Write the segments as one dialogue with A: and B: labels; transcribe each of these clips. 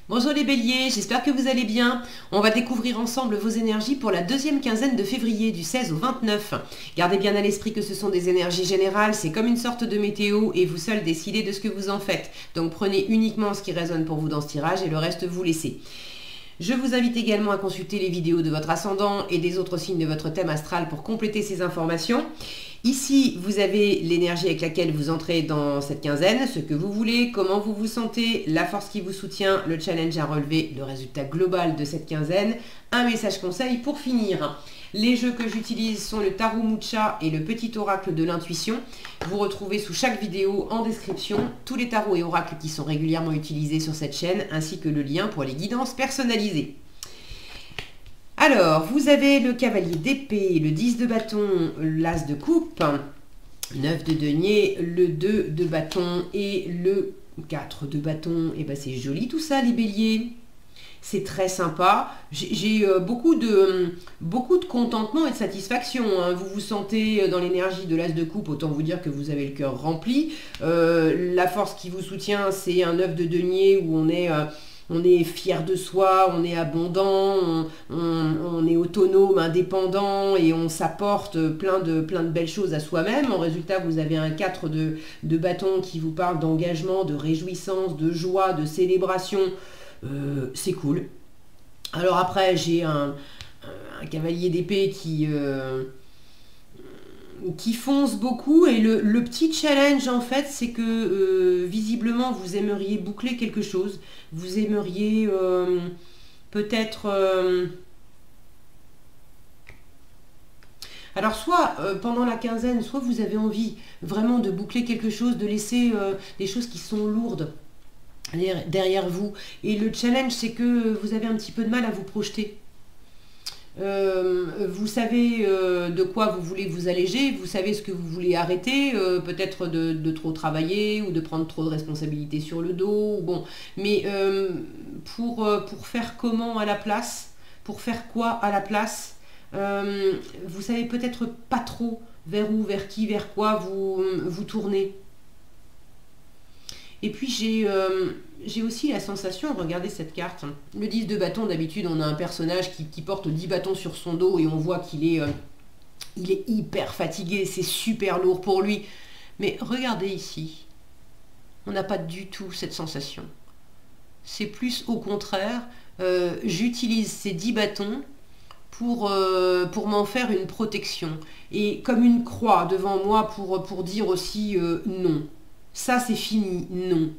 A: Bonjour les béliers, j'espère que vous allez bien. On va découvrir ensemble vos énergies pour la deuxième quinzaine de février du 16 au 29. Gardez bien à l'esprit que ce sont des énergies générales, c'est comme une sorte de météo et vous seuls décidez de ce que vous en faites. Donc prenez uniquement ce qui résonne pour vous dans ce tirage et le reste vous laissez. Je vous invite également à consulter les vidéos de votre ascendant et des autres signes de votre thème astral pour compléter ces informations. Ici, vous avez l'énergie avec laquelle vous entrez dans cette quinzaine, ce que vous voulez, comment vous vous sentez, la force qui vous soutient, le challenge à relever, le résultat global de cette quinzaine, un message conseil pour finir. Les jeux que j'utilise sont le Tarot Mucha et le Petit Oracle de l'Intuition. Vous retrouvez sous chaque vidéo en description tous les tarots et oracles qui sont régulièrement utilisés sur cette chaîne, ainsi que le lien pour les guidances personnalisées. Alors, vous avez le cavalier d'épée, le 10 de bâton, l'as de coupe, 9 de denier, le 2 de bâton et le 4 de bâton. Et ben c'est joli tout ça les béliers. C'est très sympa. J'ai beaucoup de contentement et de satisfaction. Hein. Vous vous sentez dans l'énergie de l'as de coupe, autant vous dire que vous avez le cœur rempli. La force qui vous soutient, c'est un 9 de denier où on est fier de soi, on est abondant, on est autonome, indépendant et on s'apporte plein de belles choses à soi-même. En résultat, vous avez un 4 de bâton qui vous parle d'engagement, de réjouissance, de joie, de célébration. C'est cool. Alors après, j'ai un cavalier d'épée qui fonce beaucoup et le petit challenge en fait c'est que visiblement vous aimeriez boucler quelque chose, vous aimeriez peut-être alors soit pendant la quinzaine, soit vous avez envie vraiment de boucler quelque chose, de laisser des choses qui sont lourdes derrière vous, et le challenge c'est que vous avez un petit peu de mal à vous projeter. Vous savez de quoi vous voulez vous alléger, vous savez ce que vous voulez arrêter, peut-être de trop travailler ou de prendre trop de responsabilités sur le dos, bon, mais pour faire comment à la place, pour faire quoi à la place, vous savez peut-être pas trop vers où, vers qui, vers quoi vous tournez. Et puis j'ai aussi la sensation, regardez cette carte, le 10 de bâton, d'habitude on a un personnage qui porte 10 bâtons sur son dos et on voit qu'il est, il est hyper fatigué, c'est super lourd pour lui. Mais regardez ici, on n'a pas du tout cette sensation. C'est plus au contraire, j'utilise ces 10 bâtons pour m'en faire une protection. Et comme une croix devant moi pour dire aussi non. Ça c'est fini, non.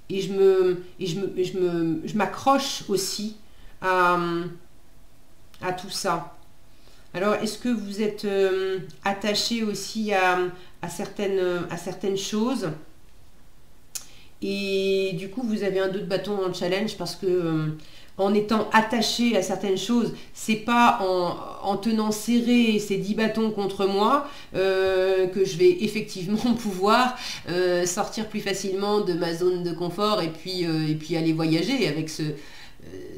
A: Et je m'accroche aussi à tout ça. Alors, est-ce que vous êtes attaché aussi à certaines choses? Et du coup, vous avez un 2 de bâton en challenge parce que en étant attaché à certaines choses, c'est pas en tenant serré ces 10 bâtons contre moi que je vais effectivement pouvoir sortir plus facilement de ma zone de confort et puis aller voyager avec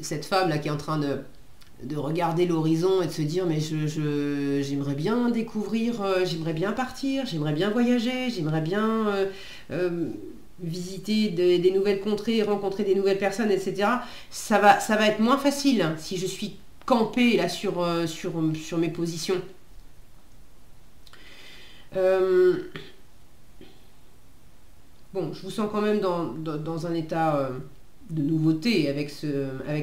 A: cette femme là qui est en train de regarder l'horizon et de se dire mais j'aimerais bien découvrir, j'aimerais bien partir, j'aimerais bien voyager, j'aimerais bien visiter des nouvelles contrées, rencontrer des nouvelles personnes, etc. Ça va être moins facile hein, si je suis campée là sur mes positions. Bon, je vous sens quand même dans un état de nouveauté avec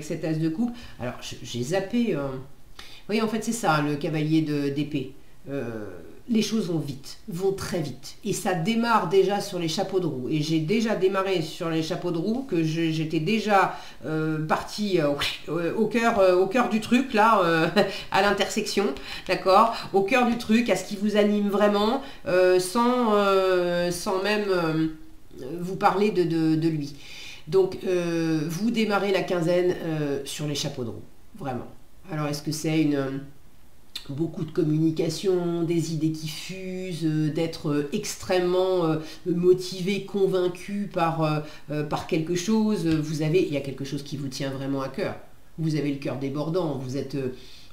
A: cet as de coupe. Alors, j'ai zappé. Vous voyez, en fait, c'est ça, le cavalier d'épée. Les choses vont vite, vont très vite. Et ça démarre déjà sur les chapeaux de roue. Et j'ai déjà démarré sur les chapeaux de roue, que j'étais déjà partie au cœur du truc, là, à l'intersection, d'accord? Au cœur du truc, à ce qui vous anime vraiment, sans même vous parler de lui. Donc, vous démarrez la quinzaine sur les chapeaux de roue, vraiment. Alors, est-ce que c'est beaucoup de communication, des idées qui fusent, d'être extrêmement motivé, convaincu par quelque chose? Il y a quelque chose qui vous tient vraiment à cœur. Vous avez le cœur débordant, vous êtes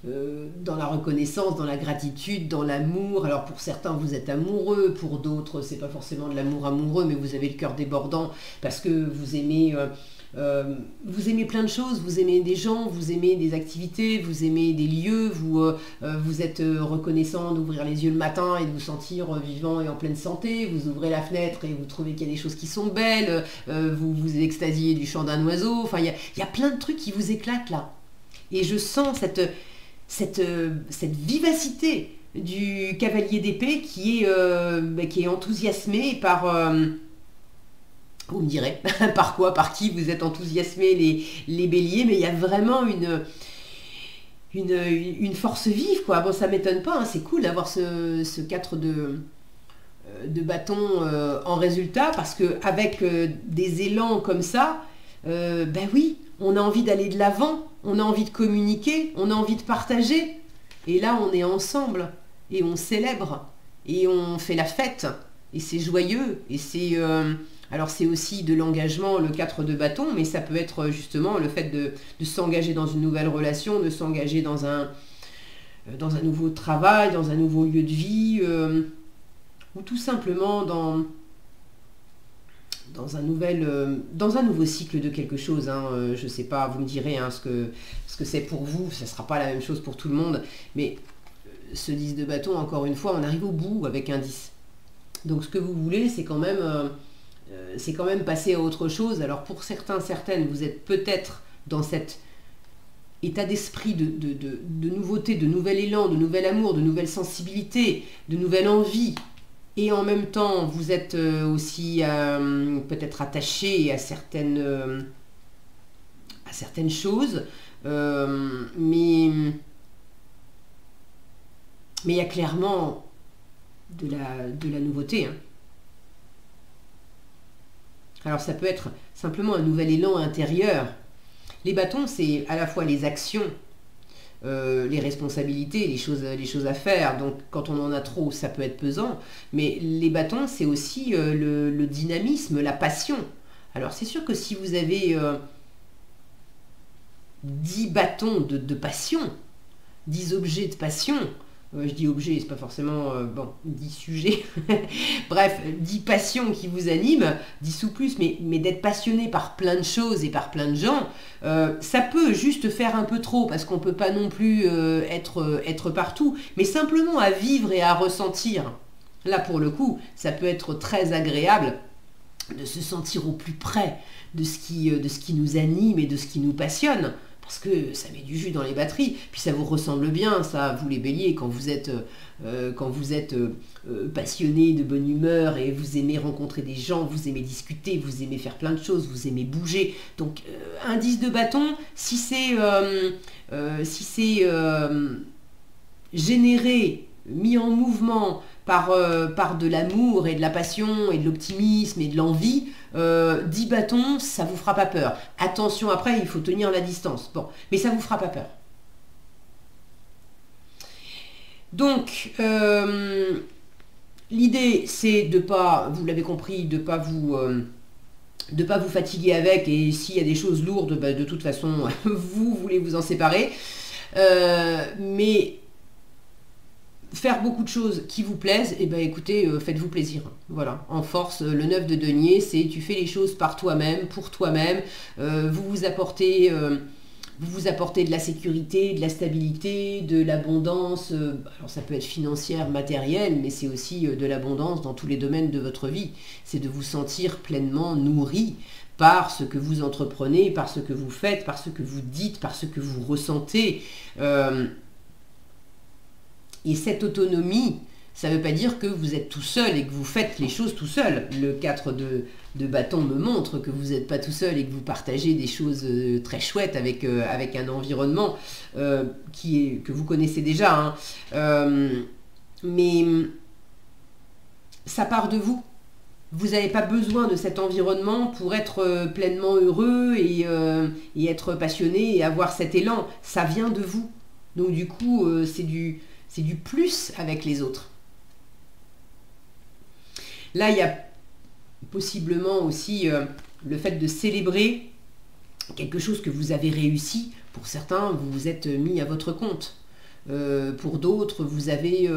A: dans la reconnaissance, dans la gratitude, dans l'amour. Alors pour certains vous êtes amoureux, pour d'autres c'est pas forcément de l'amour amoureux, mais vous avez le cœur débordant parce que vous aimez Vous aimez plein de choses, vous aimez des gens, vous aimez des activités, vous aimez des lieux, vous êtes reconnaissant d'ouvrir les yeux le matin et de vous sentir vivant et en pleine santé, vous ouvrez la fenêtre et vous trouvez qu'il y a des choses qui sont belles, vous vous extasiez du chant d'un oiseau, enfin il y a plein de trucs qui vous éclatent là. Et je sens cette vivacité du cavalier d'épée qui est enthousiasmé par... vous me direz, par quoi, par qui vous êtes enthousiasmés les béliers, mais il y a vraiment une force vive, quoi. Bon, ça m'étonne pas, hein, c'est cool d'avoir ce 4 de bâton en résultat, parce qu'avec des élans comme ça, ben oui, on a envie d'aller de l'avant, on a envie de communiquer, on a envie de partager, et là on est ensemble, et on célèbre, et on fait la fête, et c'est joyeux, et c'est... alors c'est aussi de l'engagement, le 4 de bâton, mais ça peut être justement le fait de s'engager dans une nouvelle relation, de s'engager dans un nouveau travail, dans un nouveau lieu de vie, ou tout simplement dans un nouveau cycle de quelque chose. Hein. Je ne sais pas, vous me direz hein, ce que c'est pour vous, ça ne sera pas la même chose pour tout le monde, mais ce 10 de bâton, encore une fois, on arrive au bout avec un 10. Donc ce que vous voulez, c'est quand même passer à autre chose. Alors pour certains, certaines, vous êtes peut-être dans cet état d'esprit de nouveauté, de nouvel élan, de nouvel amour, de nouvelle sensibilité, de nouvelle envie. Et en même temps, vous êtes aussi peut-être attaché à certaines choses. Mais il y a clairement de la nouveauté. Hein. Alors ça peut être simplement un nouvel élan intérieur. Les bâtons, c'est à la fois les actions, les responsabilités, les choses à faire. Donc quand on en a trop, ça peut être pesant. Mais les bâtons, c'est aussi le dynamisme, la passion. Alors c'est sûr que si vous avez 10 bâtons de passion, 10 objets de passion, je dis objets, c'est pas forcément 10 sujets, bref, 10 passions qui vous animent, 10 ou plus, mais d'être passionné par plein de choses et par plein de gens, ça peut juste faire un peu trop, parce qu'on peut pas non plus être partout, mais simplement à vivre et à ressentir. Là, pour le coup, ça peut être très agréable de se sentir au plus près de ce qui nous anime et de ce qui nous passionne. Parce que ça met du jus dans les batteries, puis ça vous ressemble bien, ça, vous les béliers, quand vous êtes passionné, de bonne humeur, et vous aimez rencontrer des gens, vous aimez discuter, vous aimez faire plein de choses, vous aimez bouger. Donc, un 10 de bâton, si c'est généré, mis en mouvement par de l'amour et de la passion et de l'optimisme et de l'envie, 10 bâtons, ça vous fera pas peur. Attention, après, il faut tenir la distance. Bon, mais ça vous fera pas peur. Donc, l'idée, c'est de pas, vous l'avez compris, de pas vous fatiguer avec, et s'il y a des choses lourdes, bah, de toute façon, vous voulez vous en séparer. Mais faire beaucoup de choses qui vous plaisent, et ben écoutez, faites-vous plaisir. Voilà, en force, le 9 de denier, c'est tu fais les choses par toi-même, pour toi-même, vous apportez de la sécurité, de la stabilité, de l'abondance, alors ça peut être financière, matérielle, mais c'est aussi de l'abondance dans tous les domaines de votre vie. C'est de vous sentir pleinement nourri par ce que vous entreprenez, par ce que vous faites, par ce que vous dites, par ce que vous ressentez. Et cette autonomie, ça ne veut pas dire que vous êtes tout seul et que vous faites les choses tout seul. Le 4 de bâton me montre que vous n'êtes pas tout seul et que vous partagez des choses très chouettes avec un environnement que vous connaissez déjà. Hein. Mais ça part de vous. Vous n'avez pas besoin de cet environnement pour être pleinement heureux et être passionné et avoir cet élan. Ça vient de vous. Donc du coup, c'est du plus avec les autres. Là, il y a possiblement aussi le fait de célébrer quelque chose que vous avez réussi. Pour certains, vous vous êtes mis à votre compte. Pour d'autres, vous avez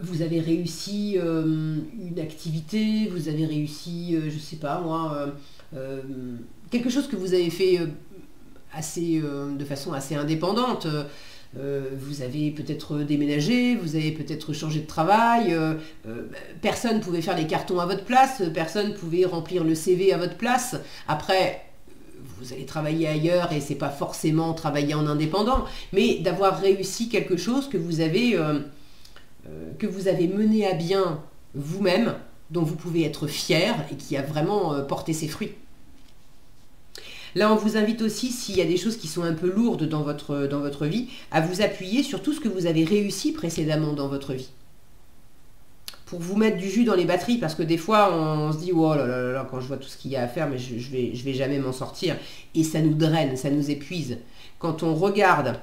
A: vous avez réussi une activité, vous avez réussi, je sais pas moi, quelque chose que vous avez fait de façon assez indépendante. Vous avez peut-être déménagé, vous avez peut-être changé de travail, personne ne pouvait faire les cartons à votre place, personne ne pouvait remplir le CV à votre place. Après, vous allez travailler ailleurs et c'est pas forcément travailler en indépendant, mais d'avoir réussi quelque chose que vous avez mené à bien vous-même, dont vous pouvez être fier et qui a vraiment porté ses fruits. Là, on vous invite aussi, s'il y a des choses qui sont un peu lourdes dans votre vie, à vous appuyer sur tout ce que vous avez réussi précédemment dans votre vie. Pour vous mettre du jus dans les batteries, parce que des fois, on se dit « Oh là là là, quand je vois tout ce qu'il y a à faire, mais je vais jamais m'en sortir. » Et ça nous draine, ça nous épuise. Quand on regarde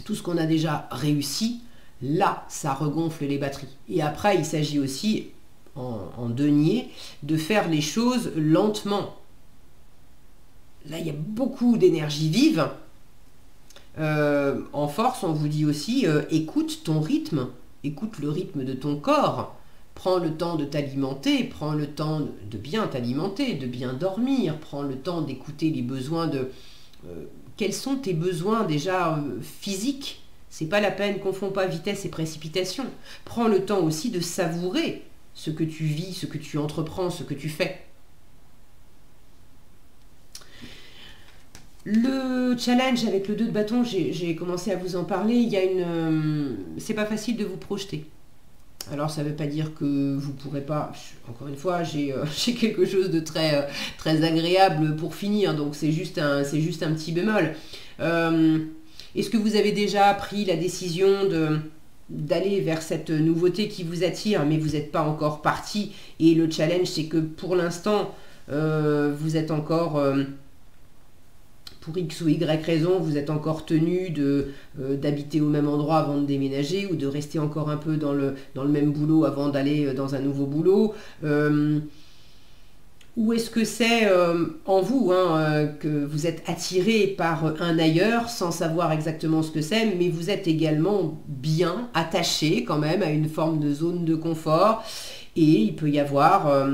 A: tout ce qu'on a déjà réussi, là, ça regonfle les batteries. Et après, il s'agit aussi, en denier, de faire les choses lentement. Là, il y a beaucoup d'énergie vive. En force, on vous dit aussi, écoute ton rythme, écoute le rythme de ton corps. Prends le temps de t'alimenter, prends le temps de bien t'alimenter, de bien dormir, prends le temps d'écouter les besoins de... quels sont tes besoins déjà physiques? C'est pas la peine, confonds pas vitesse et précipitation. Prends le temps aussi de savourer ce que tu vis, ce que tu entreprends, ce que tu fais. Le challenge avec le 2 de bâton, j'ai commencé à vous en parler. Il y a c'est pas facile de vous projeter. Alors ça ne veut pas dire que vous ne pourrez pas. Encore une fois, j'ai quelque chose de très, très agréable pour finir, donc c'est juste un petit bémol. Est-ce que vous avez déjà pris la décision d'aller vers cette nouveauté qui vous attire, mais vous n'êtes pas encore parti? Et le challenge, c'est que pour l'instant, vous êtes encore... pour X ou Y raison, vous êtes encore tenu d'habiter au même endroit avant de déménager ou de rester encore un peu dans le même boulot avant d'aller dans un nouveau boulot. Ou est-ce que c'est en vous que vous êtes attiré par un ailleurs sans savoir exactement ce que c'est, mais vous êtes également bien attaché quand même à une forme de zone de confort et il peut y avoir...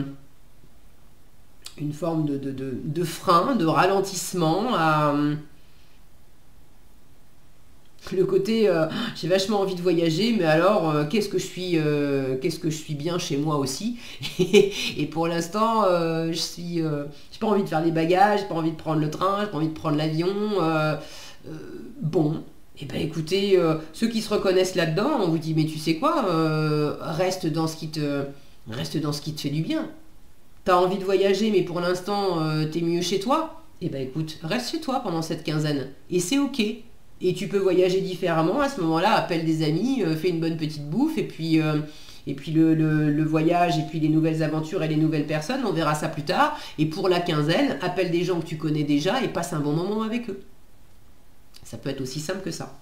A: une forme de frein, de ralentissement à le côté j'ai vachement envie de voyager, mais alors qu'est-ce que je suis bien chez moi aussi et pour l'instant j'ai pas envie de faire des bagages, j'ai pas envie de prendre le train, j'ai pas envie de prendre l'avion. Bon, et ben écoutez, ceux qui se reconnaissent là-dedans, on vous dit mais tu sais quoi, reste dans ce qui te fait du bien. T'as envie de voyager, mais pour l'instant, t'es mieux chez toi? Eh ben écoute, reste chez toi pendant cette quinzaine. Et c'est ok. Et tu peux voyager différemment. À ce moment-là, appelle des amis, fais une bonne petite bouffe, et puis le voyage, et puis les nouvelles aventures et les nouvelles personnes, on verra ça plus tard. Et pour la quinzaine, appelle des gens que tu connais déjà et passe un bon moment avec eux. Ça peut être aussi simple que ça.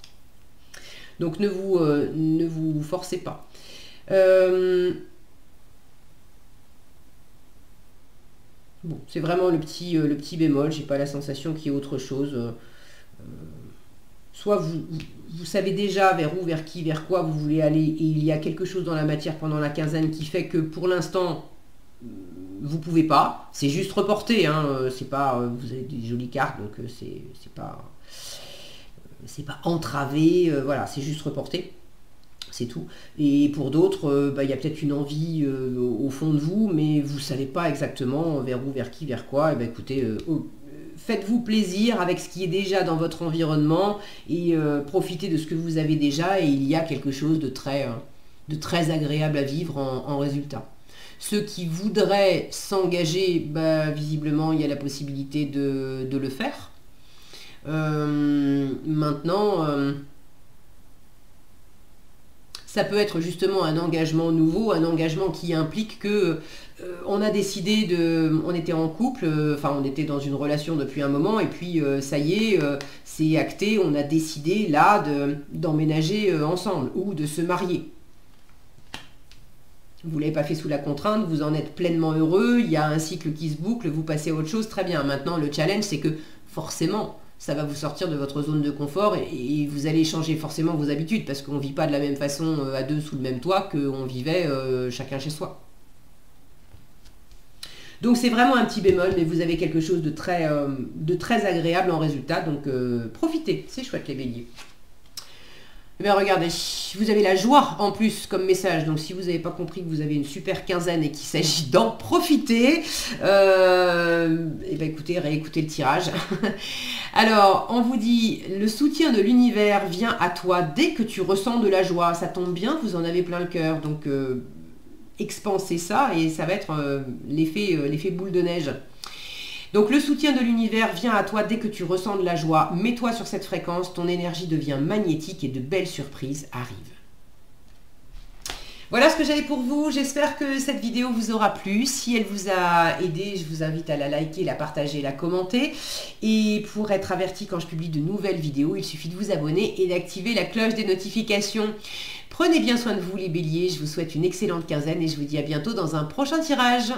A: Donc ne vous forcez pas. Bon, c'est vraiment le petit bémol, j'ai pas la sensation qu'il y ait autre chose. Soit vous savez déjà vers qui, vers quoi vous voulez aller, et il y a quelque chose dans la matière pendant la quinzaine qui fait que pour l'instant, vous pouvez pas. C'est juste reporté, c'est pas, vous avez des jolies cartes, donc c'est pas entravé, voilà, c'est juste reporté. C'est tout. Et pour d'autres, il y a peut-être une envie au fond de vous, mais vous ne savez pas exactement vers où, vers qui, vers quoi. Et écoutez, faites-vous plaisir avec ce qui est déjà dans votre environnement et profitez de ce que vous avez déjà et il y a quelque chose de très agréable à vivre en résultat. Ceux qui voudraient s'engager, visiblement, il y a la possibilité de le faire. Maintenant... ça peut être justement un engagement nouveau, un engagement qui implique que on a décidé on était en couple, on était dans une relation depuis un moment et puis ça y est, c'est acté, on a décidé là d'emménager ensemble ou de se marier. Vous ne l'avez pas fait sous la contrainte, vous en êtes pleinement heureux, il y a un cycle qui se boucle, vous passez à autre chose, très bien. Maintenant le challenge c'est que forcément, ça va vous sortir de votre zone de confort et vous allez changer forcément vos habitudes parce qu'on ne vit pas de la même façon à deux sous le même toit qu'on vivait chacun chez soi. Donc c'est vraiment un petit bémol, mais vous avez quelque chose de très agréable en résultat, donc profitez, c'est chouette les béliers. Eh bien regardez, vous avez la joie en plus comme message, donc si vous n'avez pas compris que vous avez une super quinzaine et qu'il s'agit d'en profiter, eh bien écoutez, réécoutez le tirage. Alors, on vous dit, le soutien de l'univers vient à toi dès que tu ressens de la joie, ça tombe bien, vous en avez plein le cœur, donc expansez ça et ça va être l'effet boule de neige. Donc le soutien de l'univers vient à toi dès que tu ressens de la joie. Mets-toi sur cette fréquence, ton énergie devient magnétique et de belles surprises arrivent. Voilà ce que j'avais pour vous. J'espère que cette vidéo vous aura plu. Si elle vous a aidé, je vous invite à la liker, la partager, la commenter. Et pour être averti quand je publie de nouvelles vidéos, il suffit de vous abonner et d'activer la cloche des notifications. Prenez bien soin de vous les béliers. Je vous souhaite une excellente quinzaine et je vous dis à bientôt dans un prochain tirage.